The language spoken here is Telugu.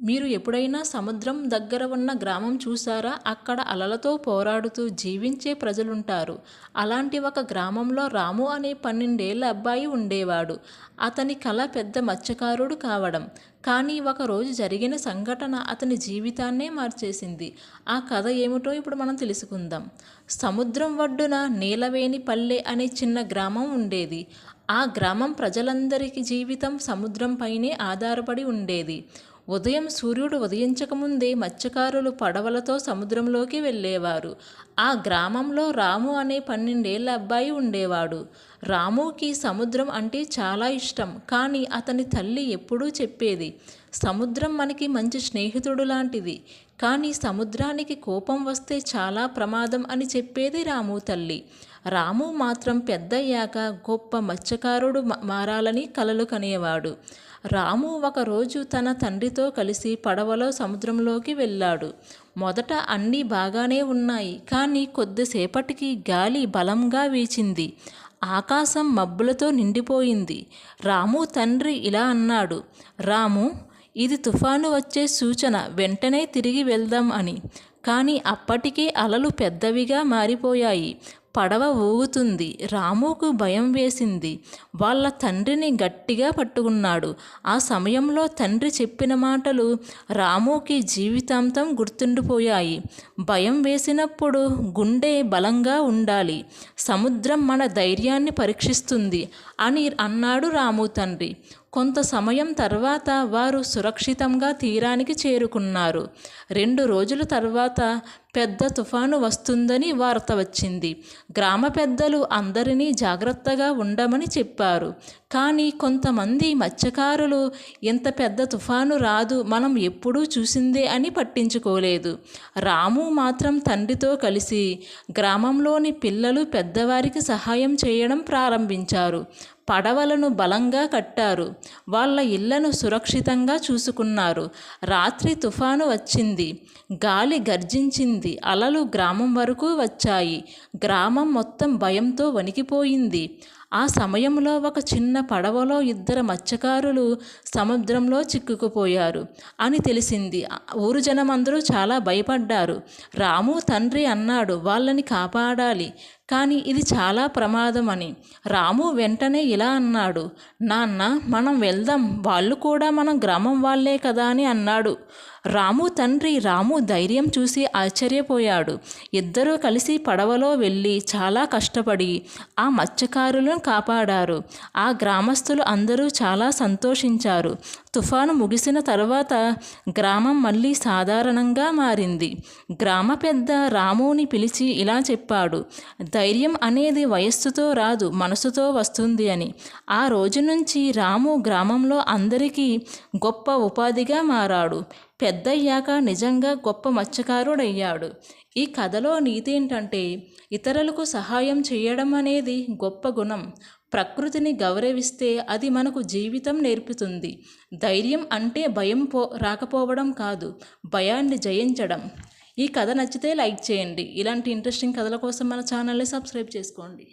మీరు ఎప్పుడైనా సముద్రం దగ్గర ఉన్న గ్రామం చూసారా? అక్కడ అలలతో పోరాడుతూ జీవించే ప్రజలుంటారు. అలాంటి ఒక గ్రామంలో రాము అనే 12 ఏళ్ల అబ్బాయి ఉండేవాడు. అతని కల పెద్ద మత్స్యకారుడు కావడం. కానీ ఒకరోజు జరిగిన సంఘటన అతని జీవితాన్నే మార్చేసింది. ఆ కథ ఏమిటో ఇప్పుడు మనం తెలుసుకుందాం. సముద్రం ఒడ్డున నీలవేణిపల్లె అనే చిన్న గ్రామం ఉండేది. ఆ గ్రామం ప్రజలందరికీ జీవితం సముద్రంపైనే ఆధారపడి ఉండేది. ఉదయం సూర్యుడు ఉదయించకముందే మత్స్యకారులు పడవలతో సముద్రంలోకి వెళ్ళేవారు. ఆ గ్రామంలో రాము అనే 12 ఏళ్ల అబ్బాయి ఉండేవాడు. రాముకి సముద్రం అంటే చాలా ఇష్టం. కానీ అతని తల్లి ఎప్పుడూ చెప్పేది, సముద్రం మనకి మంచి స్నేహితుడు లాంటిది, కానీ సముద్రానికి కోపం వస్తే చాలా ప్రమాదం అని చెప్పేది రాము తల్లి. రాము మాత్రం పెద్దయ్యాక గొప్ప మత్స్యకారుడు మారాలని కలలు కనేవాడు. రాము ఒకరోజు తన తండ్రితో కలిసి పడవలో సముద్రంలోకి వెళ్ళాడు. మొదట అన్నీ బాగానే ఉన్నాయి. కానీ కొద్దిసేపటికి గాలి బలంగా వీచింది. ఆకాశం మబ్బులతో నిండిపోయింది. రాము తండ్రి ఇలా అన్నాడు, రాము, ఇది తుఫాను వచ్చే సూచన, వెంటనే తిరిగి వెళ్దాం అని. కానీ అప్పటికే అలలు పెద్దవిగా మారిపోయాయి. పడవ ఊగుతుంది. రాముకు భయం వేసింది. వాళ్ళ తండ్రిని గట్టిగా పట్టుకున్నాడు. ఆ సమయంలో తండ్రి చెప్పిన మాటలు రాముకి జీవితాంతం గుర్తుండిపోయాయి. భయం వేసినప్పుడు గుండె బలంగా ఉండాలి. సముద్రం మన ధైర్యాన్ని పరీక్షిస్తుంది అని అన్నాడు రాము తండ్రి. కొంత సమయం తర్వాత వారు సురక్షితంగా తీరానికి చేరుకున్నారు. 2 రోజుల తర్వాత పెద్ద తుఫాను వస్తుందని వార్త వచ్చింది. గ్రామ పెద్దలు అందరినీ జాగ్రత్తగా ఉండమని చెప్పారు. కానీ కొంతమంది మత్స్యకారులు ఇంత పెద్ద తుఫాను రాదు, మనం ఎప్పుడూ చూసిందే అని పట్టించుకోలేదు. రాము మాత్రం తండ్రితో కలిసి గ్రామంలోని పిల్లలు పెద్దవారికి సహాయం చేయడం ప్రారంభించారు. పడవలను బలంగా కట్టారు. వాళ్ళ ఇళ్లను సురక్షితంగా చూసుకున్నారు. రాత్రి తుఫాను వచ్చింది. గాలి గర్జించింది. అలలు గ్రామం వరకు వచ్చాయి. గ్రామం మొత్తం భయంతో వణికిపోయింది. ఆ సమయంలో ఒక చిన్న పడవలో 2 మత్స్యకారులు సముద్రంలో చిక్కుకుపోయారు అని తెలిసింది. ఊరు జనమందరూ చాలా భయపడ్డారు. రాము తండ్రి అన్నాడు, వాళ్ళని కాపాడాలి, కానీ ఇది చాలా ప్రమాదం అని. రాము వెంటనే ఇలా అన్నాడు, నాన్న, మనం వెళ్దాం, వాళ్ళు కూడా మన గ్రామం వాళ్ళే కదా అని అన్నాడు. రాము తండ్రి రాము ధైర్యం చూసి ఆశ్చర్యపోయాడు. ఇద్దరూ కలిసి పడవలో వెళ్ళి చాలా కష్టపడి ఆ మత్స్యకారులను కాపాడారు. ఆ గ్రామస్తులు అందరూ చాలా సంతోషించారు. తుఫాను ముగిసిన తర్వాత గ్రామం మళ్ళీ సాధారణంగా మారింది. గ్రామ పెద్ద రాముని పిలిచి ఇలా చెప్పాడు, ధైర్యం అనేది వయస్సుతో రాదు, మనసుతో వస్తుంది అని. ఆ రోజు నుంచి రాము గ్రామంలో అందరికీ గొప్ప ఉపాధిగా మారాడు. పెద్దయ్యాక నిజంగా గొప్ప మత్స్యకారుడయ్యాడు. ఈ కథలో నీతి ఏంటంటే, ఇతరులకు సహాయం చేయడం అనేది గొప్ప గుణం. ప్రకృతిని గౌరవిస్తే అది మనకు జీవితం నేర్పుతుంది. ధైర్యం అంటే భయం రాకపోవడం కాదు, భయాన్ని జయించడం. ఈ కథ నచ్చితే లైక్ చేయండి. ఇలాంటి ఇంట్రెస్టింగ్ కథల కోసం మన ఛానల్ని సబ్స్క్రైబ్ చేసుకోండి.